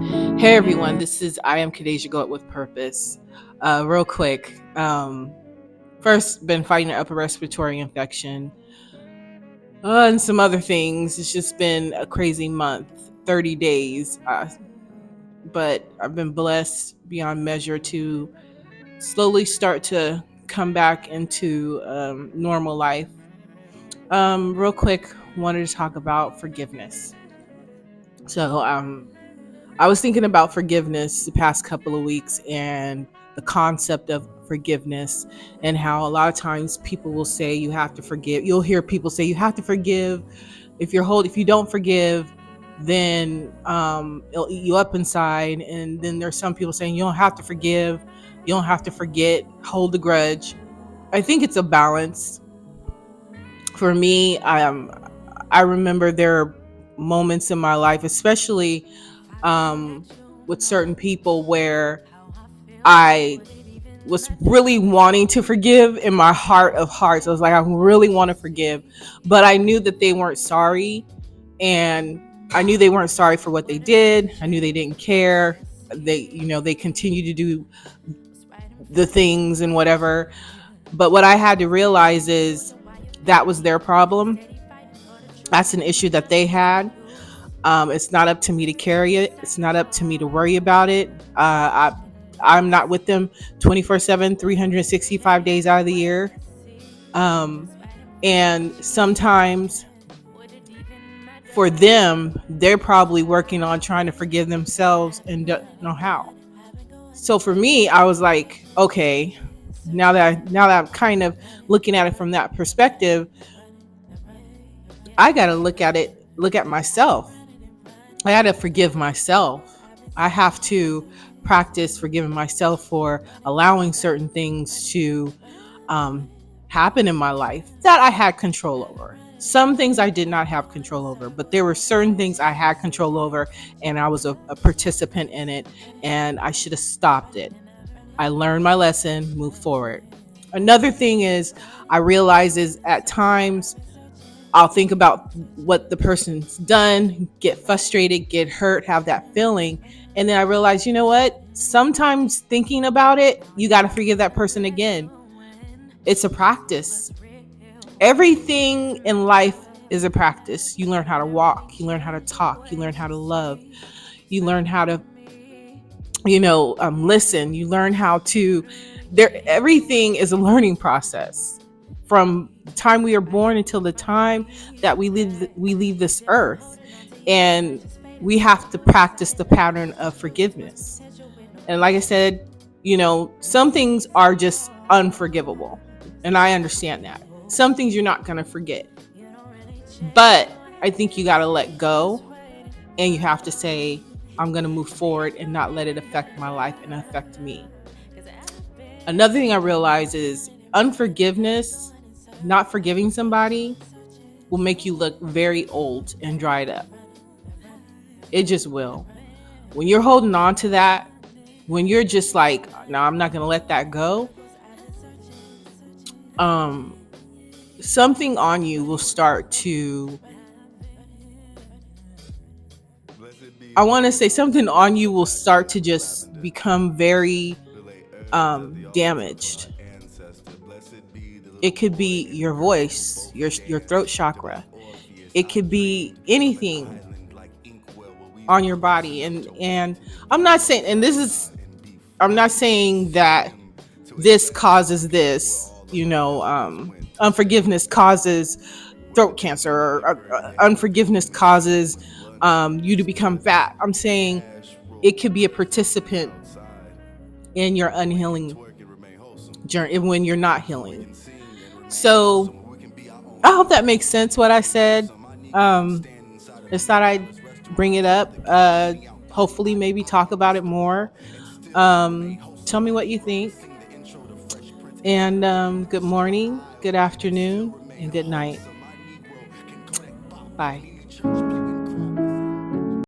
Hey everyone, this is I am Kadeja Go Up with Purpose. Real quick, first been fighting an upper respiratory infection and some other things. It's just been a crazy month, 30 days, but I've been blessed beyond measure to slowly start to come back into normal life. Real quick, wanted to talk about forgiveness. So I was thinking about forgiveness the past couple of weeks and the concept of forgiveness and how a lot of times people will say you have to forgive. You'll hear people say you have to forgive. If you don't forgive, then it'll eat you up inside. And then there's some people saying you don't have to forgive, you don't have to forget, hold the grudge. I think it's a balance. For me, I remember there are moments in my life, especially with certain people, where I was really wanting to forgive in my heart of hearts. I was like, I really want to forgive, but I knew that they weren't sorry, and I knew they weren't sorry for what they did. I knew they didn't care. They continue to do the things and whatever. But what I had to realize is that was their problem. That's an issue that they had. It's not up to me to carry it. It's not up to me to worry about it. I'm not with them 24/7, 365 days out of the year. And sometimes for them, they're probably working on trying to forgive themselves and don't know how. So for me, I was like, okay, now that I'm kind of looking at it from that perspective, I got to look at myself. I got to forgive myself. I have to practice forgiving myself for allowing certain things to happen in my life that I had control over. Some things I did not have control over, but there were certain things I had control over, and I was a participant in it, and I should have stopped it. I learned my lesson, moved forward. Another thing is, I realize is at times I'll think about what the person's done, get frustrated, get hurt, have that feeling. And then I realize, you know what? Sometimes thinking about it, you got to forgive that person again. It's a practice. Everything in life is a practice. You learn how to walk, you learn how to talk, you learn how to love, you learn how to, listen, you learn how to, everything is a learning process. From the time we are born until the time that we leave this earth, and we have to practice the pattern of forgiveness. And like I said, some things are just unforgivable, and I understand that. Some things you're not going to forget, but I think you got to let go, and you have to say, I'm going to move forward and not let it affect my life and affect me. Another thing I realize is unforgiveness, not forgiving somebody, will make you look very old and dried up. It just will. When you're holding on to that, when you're just like, no, I'm not going to let that go, something on you will start to, I want to say something on you will start to just become very damaged. It could be your voice, your throat chakra. It could be anything on your body. And I'm not saying, I'm not saying that this causes this, unforgiveness causes throat cancer, or unforgiveness causes you to become fat. I'm saying it could be a participant in your unhealing journey when you're not healing. So I hope that makes sense what I said. Just thought I'd bring it up. Hopefully maybe talk about it more. Tell me what you think. And good morning, good afternoon, and good night. Bye.